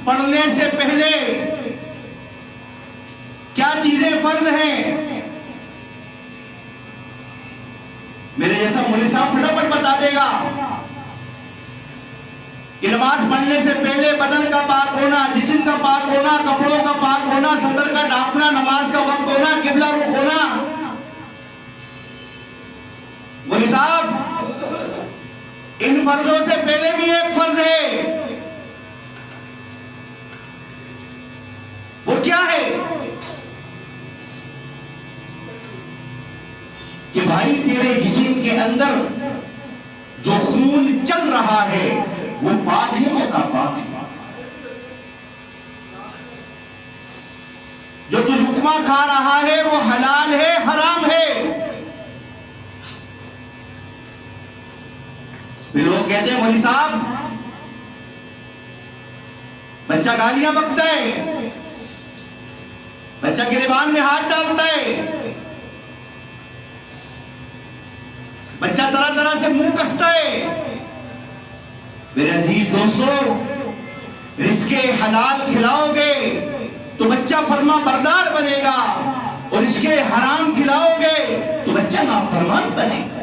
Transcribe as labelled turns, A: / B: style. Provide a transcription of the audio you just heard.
A: पढ़ने से पहले क्या चीजें फर्ज हैं? मेरे जैसा मौलवी साहब फटाफट बता देगा कि नमाज पढ़ने से पहले बदन का पाक होना, जिस्म का पाक होना, कपड़ों का पाक होना, सदर का ढांपना, नमाज का वक्त होना, किबला रुख होना। मौलवी साहब, इन फर्जों से पहले भी एक फर्ज है। वो क्या है? कि भाई तेरे जिस्म के अंदर जो खून चल रहा है वो पाक है या नापाक है? जो तू लुकमा खा रहा है वो हलाल है हराम है? फिर लोग कहते हैं मौलवी साहब, बच्चा गालियां बकता है, बच्चा गिरेबान में हाथ डालता है, बच्चा तरह तरह से मुंह कसता है। मेरे अजीज दोस्तों, रिज़्क़े हलाल खिलाओगे तो बच्चा फरमा बरदार बनेगा, और रिज़्क़े हराम खिलाओगे तो बच्चा नाफरमान बनेगा।